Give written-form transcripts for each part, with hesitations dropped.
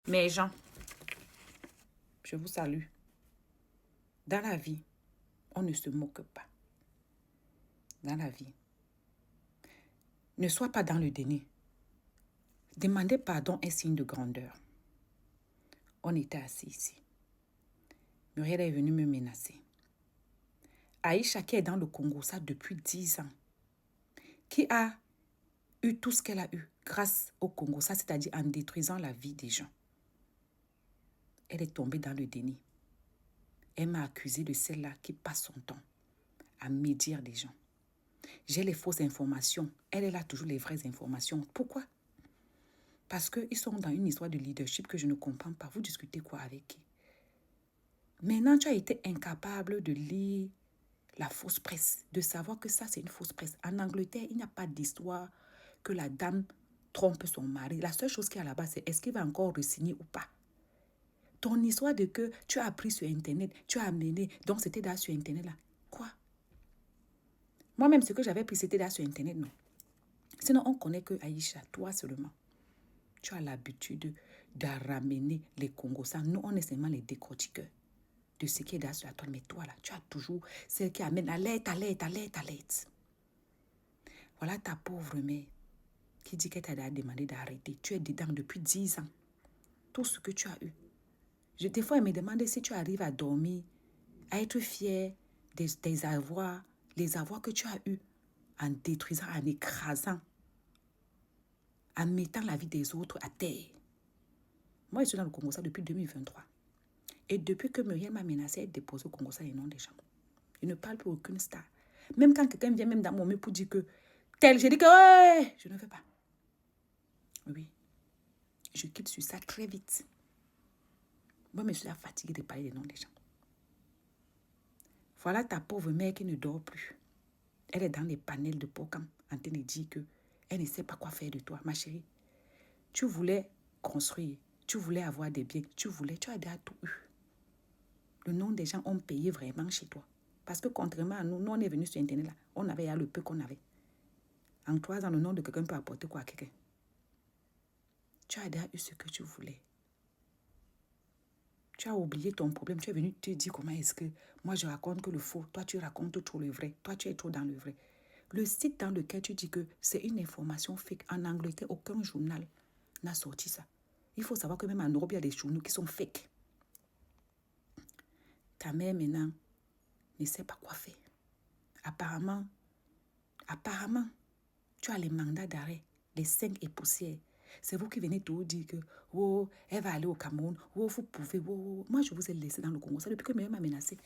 Mes gens, je vous salue. Dans la vie, on ne se moque pas. Dans la vie, ne sois pas dans le déni. Demander pardon est signe de grandeur. On était assis ici. Muriel est venue me menacer. Aïcha, qui est dans le Congo, ça depuis 10 ans, qui a eu tout ce qu'elle a eu grâce au Congo, ça c'est-à-dire en détruisant la vie des gens. Elle est tombée dans le déni. Elle m'a accusée de celle-là qui passe son temps à médire des gens. J'ai les fausses informations. Elle a toujours les vraies informations. Pourquoi? Parce qu'ils sont dans une histoire de leadership que je ne comprends pas. Vous discutez quoi avec qui? Maintenant, tu as été incapable de lire la fausse presse, de savoir que ça, c'est une fausse presse. En Angleterre, il n'y a pas d'histoire que la dame trompe son mari. La seule chose qu'il y a là-bas, c'est est-ce qu'il va encore re-signer ou pas. Ton histoire de que tu as appris sur Internet, tu as amené, donc c'était là sur Internet là. Quoi? Moi-même, ce que j'avais pris, c'était là sur Internet, non. Sinon, on connaît que Aïcha, toi seulement. Tu as l'habitude de ramener les Congosans. Nous, on est seulement les décortiqueurs de ce qui est dans sur la toile. Mais toi, là, tu as toujours celle qui amène alerte. Voilà ta pauvre mère qui dit qu'elle t'a demandé d'arrêter. Tu es dedans depuis 10 ans. Tout ce que tu as eu. Des fois, elle me demandait si tu arrives à dormir, à être fier des avoirs, les avoirs que tu as eus en détruisant, en écrasant, en mettant la vie des autres à terre. Moi, je suis dans le Congo depuis 2023. Et depuis que Muriel m'a menacé, elle dépose au Congo les noms des gens. Je ne parle plus aucune star. Même quand quelqu'un vient même dans mon mail pour dire que tel, je dis que ouais, je ne veux pas. Oui. Je quitte sur ça très vite. Moi, je suis fatiguée de parler des noms des gens. Voilà ta pauvre mère qui ne dort plus. Elle est dans les panels de Pocam en train de dire qu'elle ne sait pas quoi faire de toi. Ma chérie, tu voulais construire, tu voulais avoir des biens, tu as déjà tout eu. Le nom des gens ont payé vraiment chez toi. Parce que contrairement à nous, nous on est venus sur Internet là, on avait le peu qu'on avait. En 3 ans, le nom de quelqu'un peut apporter quoi à quelqu'un? Tu as déjà eu ce que tu voulais. Tu as oublié ton problème. Tu es venu te dire comment est-ce que moi je raconte que le faux. Toi, tu racontes trop le vrai. Toi, tu es trop dans le vrai. Le site dans lequel tu dis que c'est une information fake. En Angleterre, aucun journal n'a sorti ça. Il faut savoir que même en Europe, il y a des journaux qui sont fake. Ta mère maintenant ne sait pas quoi faire. Apparemment, tu as les mandats d'arrêt, les 5 et poussières. C'est vous qui venez tout dire que oh, elle va aller au Cameroun, oh, vous pouvez, oh. Moi, je vous ai laissé dans le Congo. Ça depuis que Muriel m'a menacé.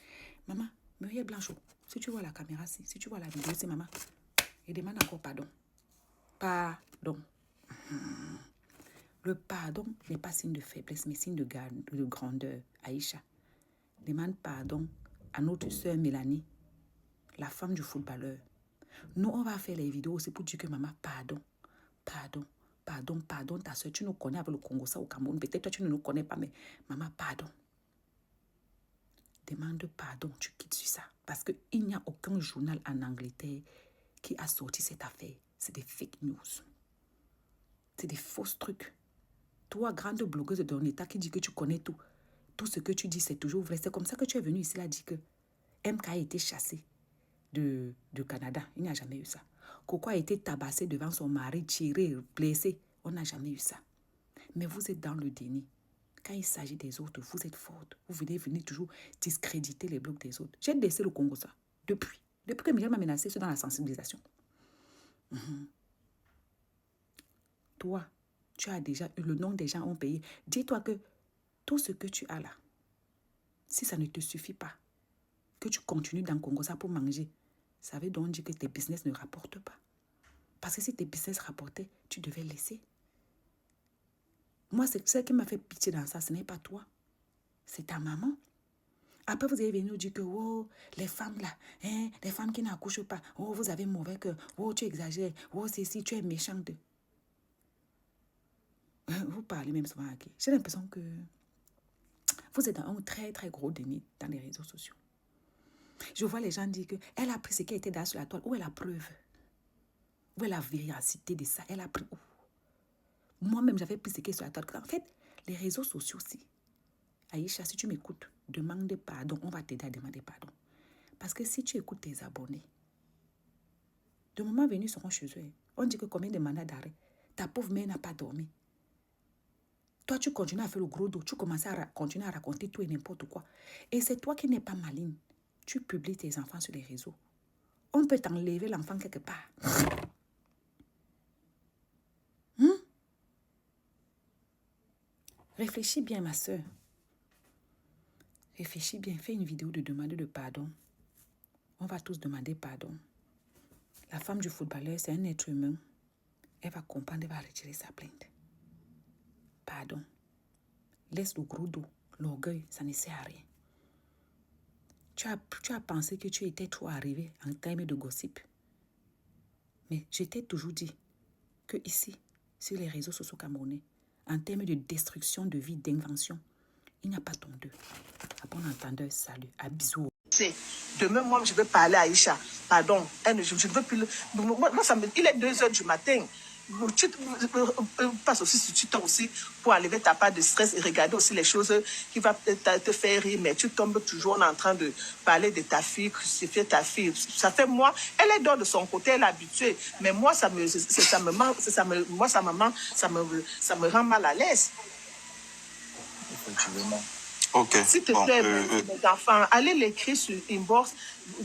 Maman, Muriel Blanchot, si tu vois la caméra, si tu vois la vidéo, c'est maman. Et demande encore pardon. Pardon. Le pardon n'est pas signe de faiblesse, mais signe de grandeur. Aïcha, demande pardon à notre soeur Mélanie, la femme du footballeur. Nous, on va faire les vidéos aussi pour dire que maman, pardon, ta soeur, tu nous connais avec le Congo, ça au Cameroun. Peut-être toi, tu ne nous connais pas, mais maman, pardon. Demande pardon, tu quittes sur ça. Parce qu'il n'y a aucun journal en Angleterre qui a sorti cette affaire. C'est des fake news. C'est des fausses trucs. Toi, grande blogueuse de ton état qui dit que tu connais tout. Tout ce que tu dis, c'est toujours vrai. C'est comme ça que tu es venu ici, là, dit que MK a été chassé de Canada. Il n'y a jamais eu ça. Coco a été tabassé devant son mari, tiré, blessé. On n'a jamais eu ça. Mais vous êtes dans le déni. Quand il s'agit des autres, vous êtes forte. Vous venez toujours discréditer les blogs des autres. J'ai laissé le Congo ça. Depuis que Miguel m'a menacé, c'est dans la sensibilisation. Toi, tu as déjà eu le nom des gens ont payé. Dis-toi que tout ce que tu as là, si ça ne te suffit pas, que tu continues dans le Congo ça pour manger, ça veut donc dire que tes business ne rapportent pas. Parce que si tes business rapportaient, tu devais laisser. Moi, c'est celle qui m'a fait pitié dans ça, ce n'est pas toi. C'est ta maman. Après, vous allez venir nous dire que oh, les femmes là, hein, les femmes qui n'accouchent pas, oh, vous avez mauvais cœur, oh, tu exagères, oh, c'est si, tu es méchante. Vous parlez même souvent à qui? J'ai l'impression que vous êtes dans un très, très gros déni dans les réseaux sociaux. Je vois les gens dire qu'elle a pris ce qui était dans sur la toile. Où est la preuve? Où est la véracité de ça? Elle a pris où? Moi-même, j'avais pris ce qui est sur la toile. En fait, Les réseaux sociaux aussi. Aïcha, si tu m'écoutes, demande pardon. On va t'aider à demander pardon. Parce que si tu écoutes tes abonnés, de moment venu, ils seront chez eux. On dit que combien de mandats d'arrêt? Ta pauvre mère n'a pas dormi. Toi, tu continues à faire le gros dos. Tu commences à continuer à raconter tout et n'importe quoi. Et c'est toi qui n'es pas maligne. Tu publies tes enfants sur les réseaux. On peut t'enlever l'enfant quelque part. Réfléchis bien, ma soeur. Réfléchis bien. Fais une vidéo de demande de pardon. On va tous demander pardon. La femme du footballeur, c'est un être humain. Elle va comprendre, elle va retirer sa plainte. Pardon. Laisse le gros dos, l'orgueil, ça ne sert à rien. Tu as pensé que tu étais trop arrivé en termes de gossip. Mais je t'ai toujours dit que ici, sur les réseaux sociaux camerounais, en termes de destruction de vie, d'invention, il n'y a pas ton deux. À bon entendeur, salut, à bisous. Demain, moi, je vais parler à Aïcha. Pardon, je ne veux plus. Moi, il est 2 h du matin. Tu passes aussi sur Twitter aussi pour enlever ta part de stress et regarder aussi les choses qui vont te faire rire, mais tu tombes toujours en train de parler de ta fille, crucifier ta fille. Ça fait moi, elle est dans de son côté, elle est habituée, mais moi ça me rend mal à l'aise. Effectivement. Ok. S'il te plaît, mes enfants, allez l'écrire sur Inbox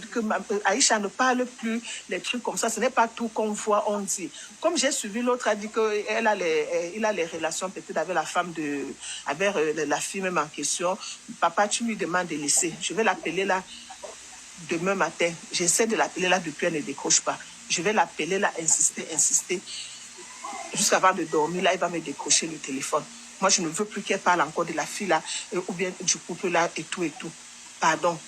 que Aïcha ne parle plus les trucs comme ça. Ce n'est pas tout qu'on voit, on dit. Comme j'ai suivi, l'autre a dit qu'il a les relations peut-être avec la femme avec la fille même en question. Papa, tu lui demandes de laisser. Je vais l'appeler là demain matin. J'essaie de l'appeler là depuis, elle ne décroche pas. Je vais l'appeler là, insister. Jusqu'avant de dormir, là, il va me décrocher le téléphone. Moi, je ne veux plus qu'elle parle encore de la fille là, ou bien du couple là, et tout. Pardon.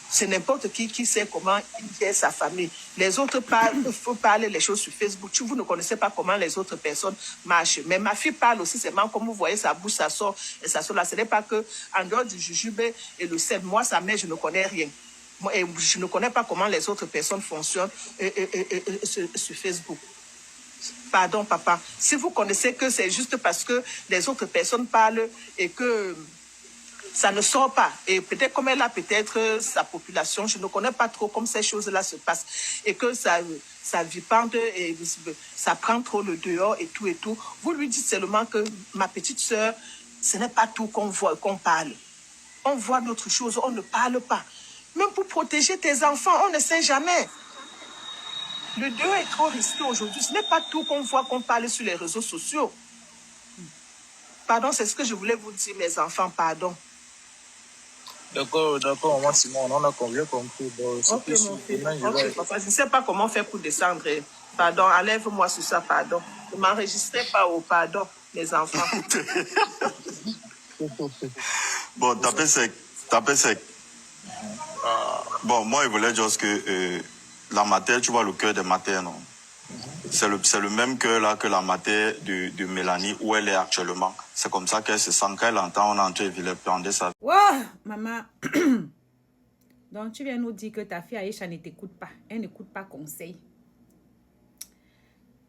C'est n'importe qui sait comment il est sa famille. Les autres parlent, faut parler les choses sur Facebook. Vous ne connaissez pas comment les autres personnes marchent. Mais ma fille parle aussi, c'est même comme vous voyez, sa bouche, ça sort, et ça sort là. Ce n'est pas que, en dehors du jujube et le sel, moi, sa mère, je ne connais rien. Et je ne connais pas comment les autres personnes fonctionnent sur Facebook. Pardon, papa. Si vous connaissez que c'est juste parce que les autres personnes parlent et que ça ne sort pas. Et peut-être comme elle a peut-être sa population, je ne connais pas trop comment ces choses-là se passent. Et que ça vipande et ça prend trop le dehors et tout. Vous lui dites seulement que ma petite sœur, ce n'est pas tout qu'on voit, qu'on parle. On voit d'autres choses, on ne parle pas. Même pour protéger tes enfants, on ne sait jamais. Le deuil est trop risqué aujourd'hui. Ce n'est pas tout qu'on voit, qu'on parle sur les réseaux sociaux. Pardon, c'est ce que je voulais vous dire, mes enfants, pardon. D'accord, moi Simon, on a bien compris. Bon, Ok, mon fils. Papa, je ne sais pas comment faire pour descendre. Pardon, enlève-moi sur ça, pardon. Ne m'enregistrez pas au pardon, les enfants. Bon, tapez sec. Bon, moi, je voulais dire que la matière, tu vois le cœur des matières, non? C'est le même cœur là que la matière de Mélanie, où elle est actuellement. C'est comme ça qu'elle se sent. Quand elle entend, on entend Villers prendre sa... Wow, maman. Donc, tu viens nous dire que ta fille Aïcha ne t'écoute pas. Elle n'écoute pas conseil.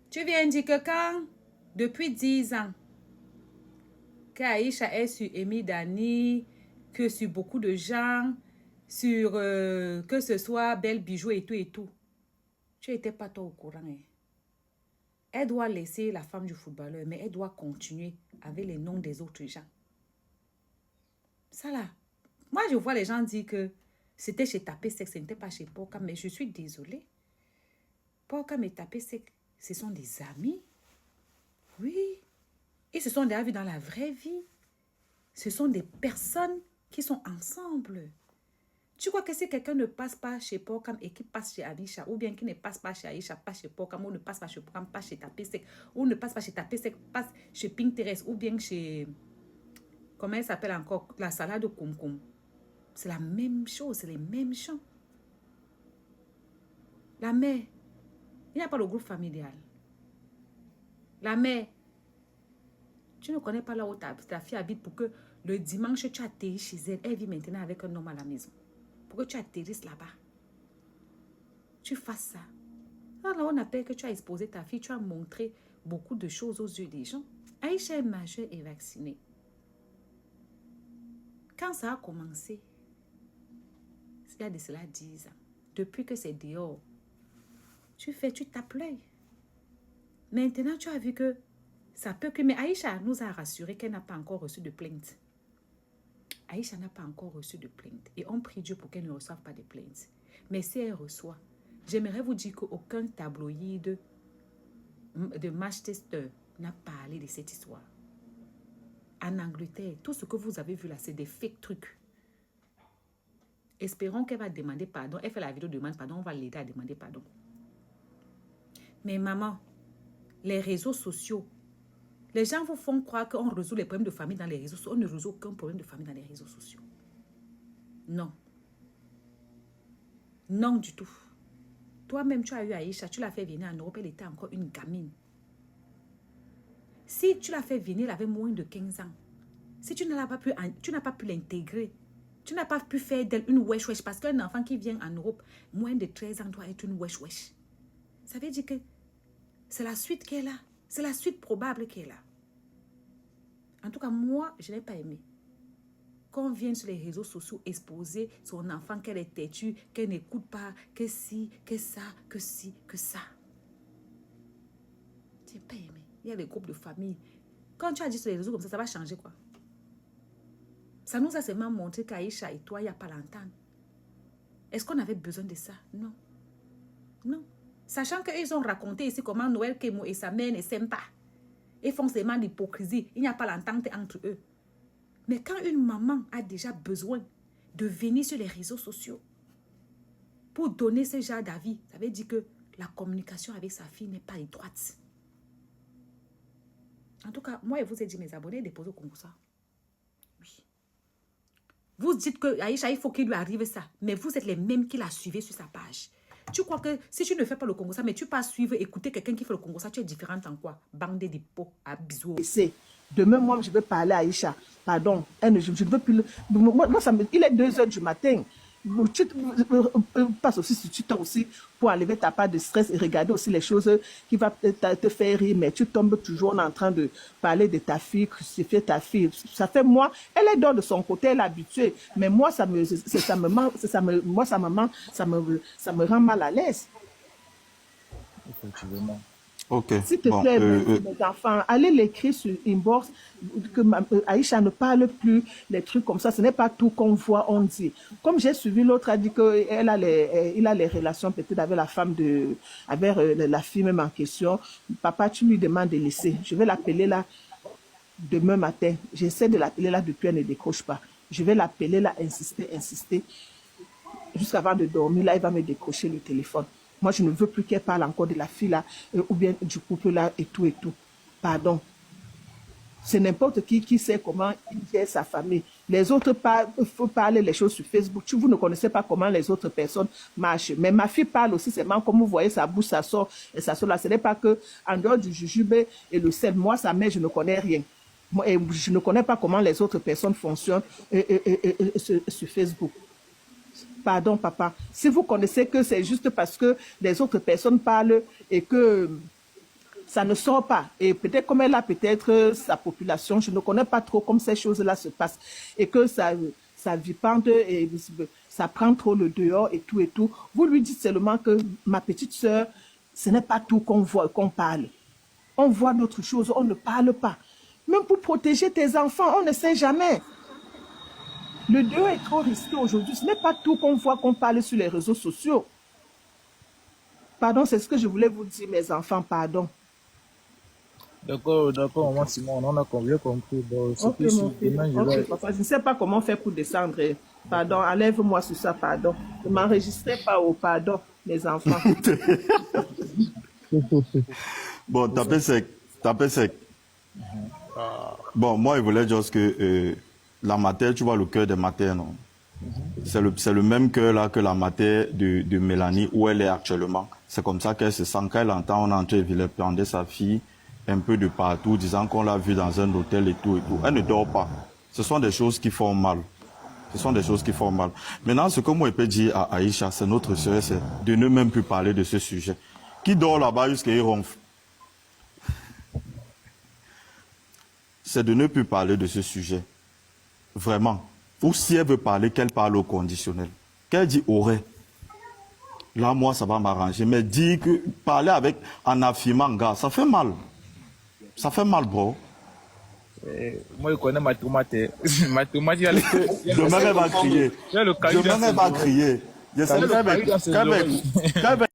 Tu viens dire que quand, depuis 10 ans, qu'Aïcha est sur Amy Dani, que sur beaucoup de gens, sur que ce soit Belle Bijou et tout, tu n'étais pas toi au courant. Hein? Elle doit laisser la femme du footballeur, mais elle doit continuer avec les noms des autres gens. Ça là, moi je vois les gens dire que c'était chez Tapé Sec, ce n'était pas chez Porcam, mais je suis désolée. Porcam et Tapé Sec, ce sont des amis. Oui. Ils se sont déjà vus dans la vraie vie. Ce sont des personnes qui sont ensemble. Tu crois que si quelqu'un ne passe pas chez Porcam et qui passe chez Aïcha, ou bien qui ne passe pas chez Aïcha, passe chez Porcam, ou ne passe pas chez Porcam, passe chez Tapé Sec, ou ne passe pas chez Tapé Sec, passe chez Pinterest, ou bien chez... Comment elle s'appelle encore? La salade au concombre. C'est la même chose, c'est les mêmes gens. La mère, il n'y a pas le groupe familial. La mère, tu ne connais pas là où ta fille habite pour que le dimanche, tu atterris chez elle. Elle vit maintenant avec un homme à la maison. Pour que tu atterrisses là-bas. Tu fasses ça. Alors là, on appelle que tu as exposé ta fille. Tu as montré beaucoup de choses aux yeux des gens. Aïcha est majeure et vaccinée. Quand ça a commencé, il y a de cela 10 ans, depuis que c'est dehors, tu tapes l'œil. Maintenant, tu as vu que ça peut que... Mais Aïcha nous a rassuré qu'elle n'a pas encore reçu de plainte. Aïcha n'a pas encore reçu de plainte. Et on prie Dieu pour qu'elle ne reçoive pas de plainte. Mais si elle reçoit, j'aimerais vous dire qu'aucun tabloïd de Manchester n'a parlé de cette histoire. En Angleterre, tout ce que vous avez vu là, c'est des fake trucs. Espérons qu'elle va demander pardon. Elle fait la vidéo, demande pardon, on va l'aider à demander pardon. Mais maman, les réseaux sociaux, les gens vous font croire qu'on résout les problèmes de famille dans les réseaux sociaux. On ne résout aucun problème de famille dans les réseaux sociaux. Non. Non du tout. Toi-même, tu as eu Aïcha, tu l'as fait venir en Europe, elle était encore une gamine. Si tu l'as fait venir, elle avait moins de 15 ans. Si tu n'as pas pu l'intégrer, tu n'as pas pu faire d'elle une wesh-wesh, parce qu'un enfant qui vient en Europe, moins de 13 ans, doit être une wesh-wesh. Ça veut dire que c'est la suite qu'elle a. C'est la suite probable qu'elle a. En tout cas, moi, je n'ai pas aimé. Qu'on vienne sur les réseaux sociaux exposer son enfant, qu'elle est têtue, qu'elle n'écoute pas, que si, que ça, que si, que ça. Je n'ai pas aimé. Il y a des groupes de famille. Quand tu as dit sur les réseaux comme ça va changer quoi? Ça nous a seulement montré qu'Aïcha et toi, il n'y a pas longtemps. Est-ce qu'on avait besoin de ça? Non. Non. Sachant qu'ils ont raconté ici comment Noël Kemo et sa mère ne s'aiment pas. Ils font seulement l'hypocrisie. Il n'y a pas l'entente entre eux. Mais quand une maman a déjà besoin de venir sur les réseaux sociaux pour donner ce genre d'avis, ça veut dire que la communication avec sa fille n'est pas étroite. En tout cas, moi, je vous ai dit, mes abonnés, déposez au Congo ça. Oui. Vous dites que Aïcha, il faut qu'il lui arrive ça. Mais vous êtes les mêmes qui la suivez sur sa page. Tu crois que si tu ne fais pas le Congo ça, mais tu peux suivre, écouter quelqu'un qui fait le Congo ça, tu es différente en quoi? Bande de pots à bisous. Demain, moi, je vais parler à Aïcha. Pardon, je ne veux plus... Moi, il est 2 heures du matin. Tu passes aussi sur Twitter aussi pour enlever ta part de stress et regarder aussi les choses qui vont te faire rire, mais tu tombes toujours en train de parler de ta fille, crucifier ta fille. Ça fait moi, elle est dans de son côté, elle est habituée, mais moi ça me rend mal à l'aise. Effectivement. Ok. S'il te Bon, plaît, mes enfants, allez l'écrire sur inbox que Aïcha ne parle plus les trucs comme ça. Ce n'est pas tout qu'on voit, on dit. Comme j'ai suivi l'autre, a dit qu'il a les relations peut-être avec la femme avec la fille même en question. Papa, tu lui demandes de laisser. Je vais l'appeler là demain matin. J'essaie de l'appeler là depuis, elle ne décroche pas. Je vais l'appeler là, insister. Jusqu'avant de dormir, là, il va me décrocher le téléphone. Moi, je ne veux plus qu'elle parle encore de la fille là, ou bien du couple là, et tout. Pardon. C'est n'importe qui sait comment il gère sa famille. Les autres faut parler les choses sur Facebook. Vous ne connaissez pas comment les autres personnes marchent. Mais ma fille parle aussi, c'est même comme vous voyez, sa bouche, ça sort là. Ce n'est pas que en dehors du jujube et le sel, moi, sa mère, je ne connais rien. Moi, et je ne connais pas comment les autres personnes fonctionnent sur Facebook. Pardon, papa. Si vous connaissez que c'est juste parce que les autres personnes parlent et que ça ne sort pas. Et peut-être comme elle a peut-être sa population, je ne connais pas trop comment ces choses-là se passent. Et que ça vipende et ça prend trop le dehors et tout. Vous lui dites seulement que ma petite sœur, ce n'est pas tout qu'on voit, qu'on parle. On voit d'autres choses, on ne parle pas. Même pour protéger tes enfants, on ne sait jamais. Le dehors est trop risqué aujourd'hui. Ce n'est pas tout qu'on voit, qu'on parle sur les réseaux sociaux. Pardon, c'est ce que je voulais vous dire, mes enfants, pardon. D'accord, moi, Simon, on a bien compris. Bon, Ok, mon fils. Ok, papa, je ne sais pas comment faire pour descendre. Pardon, enlève-moi sur ça, pardon. Ne m'enregistrez pas au pardon, mes enfants. Bon, tapez sec. Bon, moi, je voulais dire que la matière, tu vois, le cœur des matères, non? C'est le même cœur là que la matière de Mélanie, où elle est actuellement. C'est comme ça qu'elle se sent. Quand elle entend, on est en train de vilipender sa fille un peu de partout, disant qu'on l'a vue dans un hôtel et tout. Elle ne dort pas. Ce sont des choses qui font mal. Maintenant, ce que moi, je peux dire à Aïcha, c'est notre soeur, c'est de ne même plus parler de ce sujet. Qui dort là-bas jusqu'à y ronfle? c'est de ne plus parler de ce sujet. Vraiment. Ou si elle veut parler, qu'elle parle au conditionnel. Qu'elle dit aurait. Là, moi, ça va m'arranger. Mais dire que parler avec en affirmant, gars, ça fait mal. Ça fait mal, bro. Moi, je connais ma tomate. Ma tomate, Demain, elle va crier. Demain, elle va crier. Je sais qu'elle va